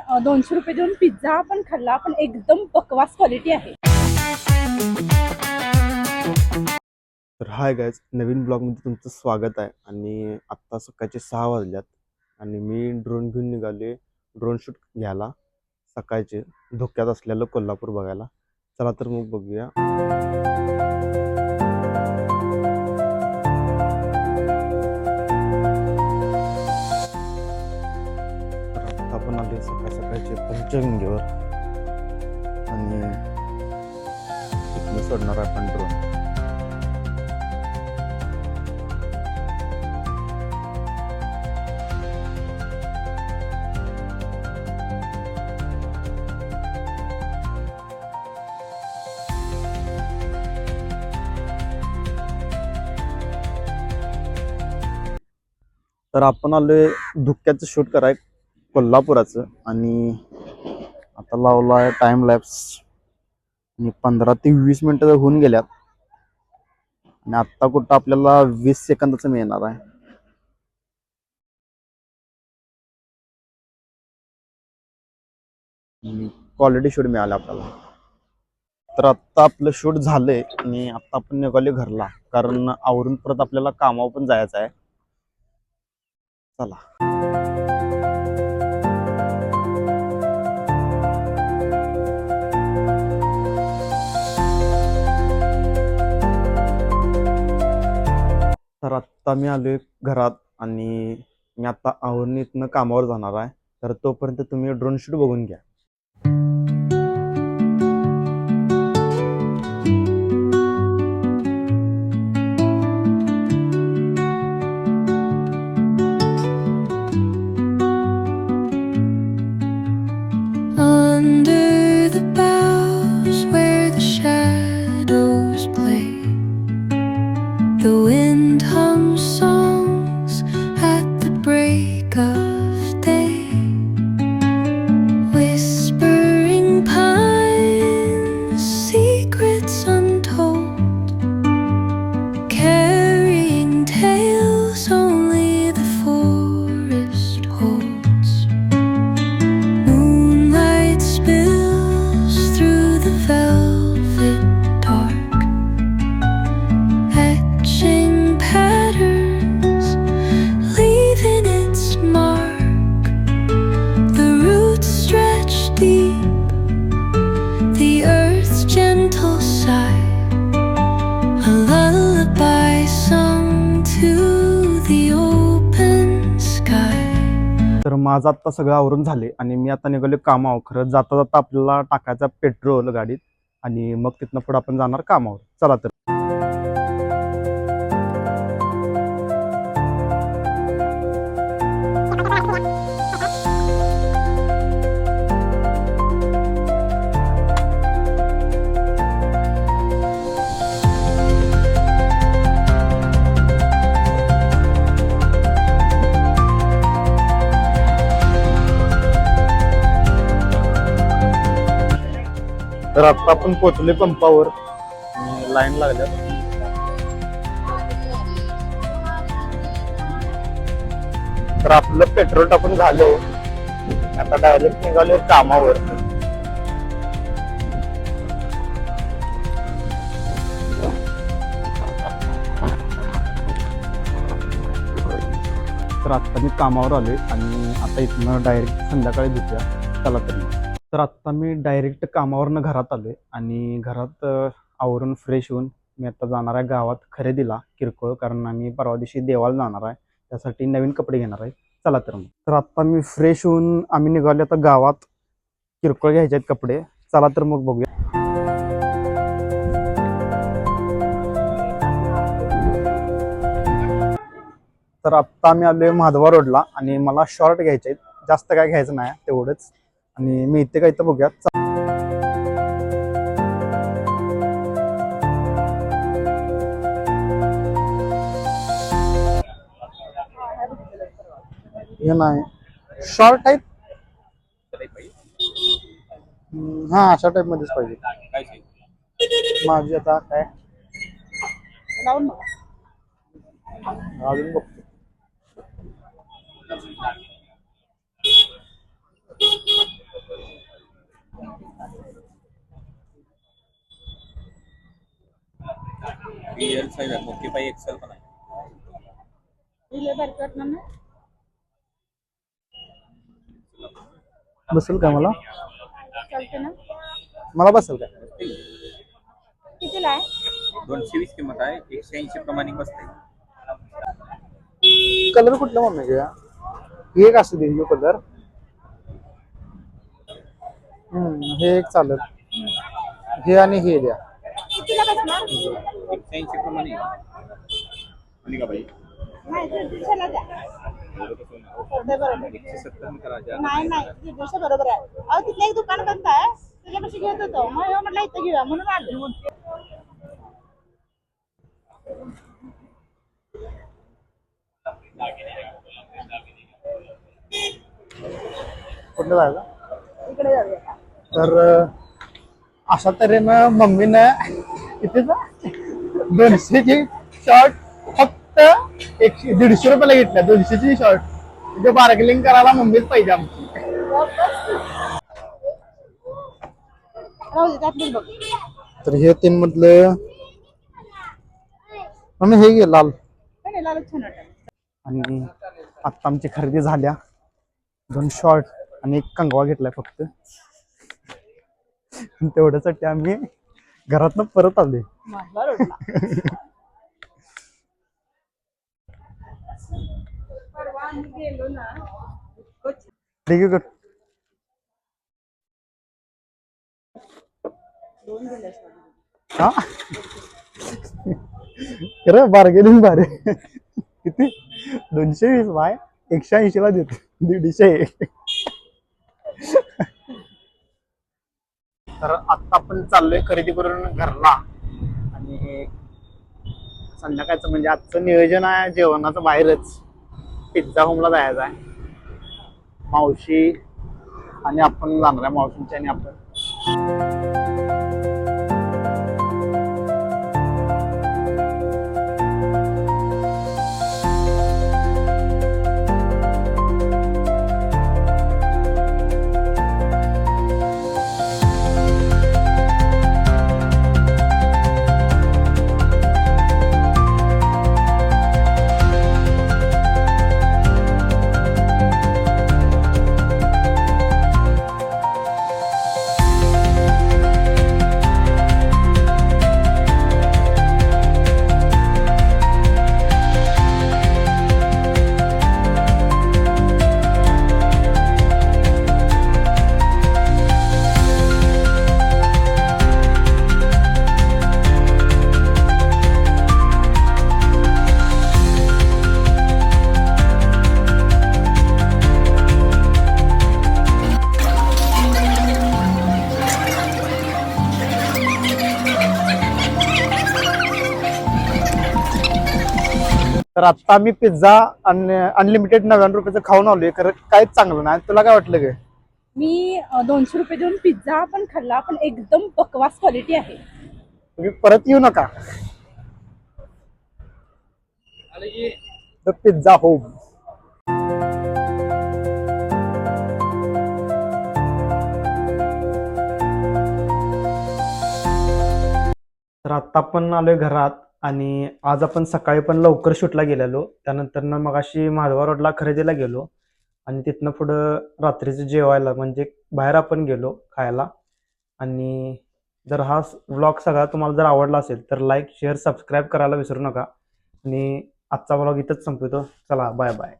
₹200 देऊन पिझ्झा पण खाल्ला, पण एकदम बकवास क्वालिटी आहे. तर हाय गाईज, नवीन ब्लॉगमध्ये तुमचं स्वागत आहे. आणि आत्ता सकाळचे 6 वाजल्यात आणि मी ड्रोन घेऊन निघाले ड्रोन शूट घ्यायला. सकाळचे धोक्यात असलेलं कोल्हापूर बघायला. चला तर मग बघूया. तर आत्ता आपण आले सकाळ सकाळचे पंचगंगेवर आणि इथनं सोडणार आहे आपण ड्रोन. तर आपण आलोय धुक्याचं शूट कराय कोल्हापुराचं आणि आता लावला आहे टाइम लॅप्स आणि 15 ते 20 मिनिटं होऊन गेल्यात आणि आत्ता कुठं आपल्याला 20 सेकंदाचं मिळणार आहे. क्वालिटी शूट मिळालं आपल्याला. तर आत्ता आपलं शूट झालंय आणि आत्ता आपण निघाले घरला, कारण आवरून परत आपल्याला कामावर पण जायचं आहे. चला. तर आत्ता मी आलोय घरात आणि मी आता आवरून इथनं कामावर जाणार आहे. तर तोपर्यंत तुम्ही ड्रोन शूट बघून घ्या. Under the boughs where the shadows play, the wind hums songs at the break of day, whispering pines, secrets untold, carrying tales only the forest holds. Moonlight spills through the velvet dark, etching patterns, leaving its mark. The roots stretch deep, the earth's gentle sigh, a lullaby sung to the open sky. तर माझं आत्ता सगळं आवरून झाले आणि मी आता निघालो कामावर. खरं जाता जाता आपल्याला टाकायचा पेट्रोल गाडीत आणि मग तिथनं पुढे आपण जाणार कामावर. चला तर. तर आता आपण पोहोचले पंपावर आणि लाईन लागल्यात. तर आपलं पेट्रोल टाकून झालं, आता डायरेक्ट निघालो कामावर. तर आता मी कामावर आलोय आणि आता इथनं डायरेक्ट संध्याकाळी भेटूया. चला तर आत्ता मी डायरेक्ट कामावरनं घरात आलोय आणि घरात आवरून फ्रेश होऊन मी आता जाणार आहे गावात खरेदीला किरकोळ, कारण आम्ही परवा दिवशी देवाला जाणार आहे, त्यासाठी नवीन कपडे घेणार आहे. चला तर मग. तर आत्ता मी फ्रेश होऊन आम्ही निघालो आता गावात किरकोळ घ्यायचे आहेत कपडे. चला तर मग बघूया. तर आत्ता आम्ही आलोय माधवा रोडला आणि मला शॉर्ट घ्यायचे आहेत, जास्त काय घ्यायचं नाही तेवढंच. आणि मी इथे काय इथं बघूया. हे नाही शॉर्ट आहेत. हा अशा टाइप मध्येच पाहिजे माझी. आता काय लावून अजून बघतो. एल साईज आहे, मोठी पाई एक्सेल पण आहे. दिले बारकं वाटणार ना. बसेल का मला? चालते ना. मला बसेल का? कितीला आहे? 220 किंमत आहे, 180 प्रमाणे बसते. कलर कुठला म्हणून घेऊया? हे एक असू दे, हे कलर. हे एक चालेल. हे आणि हे द्या. कितीला बसणार? 180 प्रमाणे आणि का बाई नाही, 150 द्या. ते बरोबर. 170 करा. नाही नाही, 150 बरोबर आहे. अहो तिथे एक दुकान बंद आहे, त्याच्यापाशी घेत होतो. मग ह्यो म्हटलं इथं घेऊया म्हणून आलो. कुठलं जायचं? इकडे जाऊया. तर अशा तऱ्हेनं मम्मीनं कितीच 200ची शॉर्ट फक्त 150 रुपयाला घेतल्या. 200ची शॉर्ट म्हणजे बार्गेनिंग करायला मम्मीच पाहिजे आमची. राहू दे, त्यातलीच बघ. तर हे 3 मधलं मम्मी हे घे लाल. नाही, लालच छान वाटतं. आणि आता आमची खरेदी झाल्या. 2 शॉर्ट आणि 1 कंगवा घेतलाय फक्त. तेवढ्यासाठी आम्ही घरातनं परत आलोय. माझा रोडला. परवा आम्ही गेलो ना, ठीक आहे. हा खरं बार्गेनिंग भारी. किती 220 बाय 180 ला देतो. 150. तर आता आपण चाललोय खरेदी करून घरला. आणि संध्याकाळचं म्हणजे आजचं नियोजन आहे जेवणाचं बाहेरच. पिझ्झा होमला जायचं आहे. मावशी आणि आपण जाणार आहे. मावशींची आणि आपण. तर आता आम्ही पिझ्झा अनलिमिटेड 99 रुपयाचं खाऊन आलोय. खरं काहीच चांगलं नाही. तुला काय वाटलं ग? मी 200 रुपये देऊन पिझ्झा पण खाल्ला, पण एकदम बकवास क्वालिटी आहे. तुम्ही परत येऊ नका. The pizza home. तर आता आपण आलोय घरात. आणि आज आपण सकाळी पण लवकर शूटला गेलेलो. त्यानंतर मग अशी माधवा रोडला खरेदीला गेलो. आणि तिथनं पुढं रात्रीचं जेवायला म्हणजे बाहेर आपण गेलो खायला. आणि जर हा व्लॉग सगळा तुम्हाला जर आवडला असेल तर लाईक शेअर सबस्क्राईब करायला विसरू नका. आणि आजचा व्लॉग इथंच संपवतो. चला बाय बाय.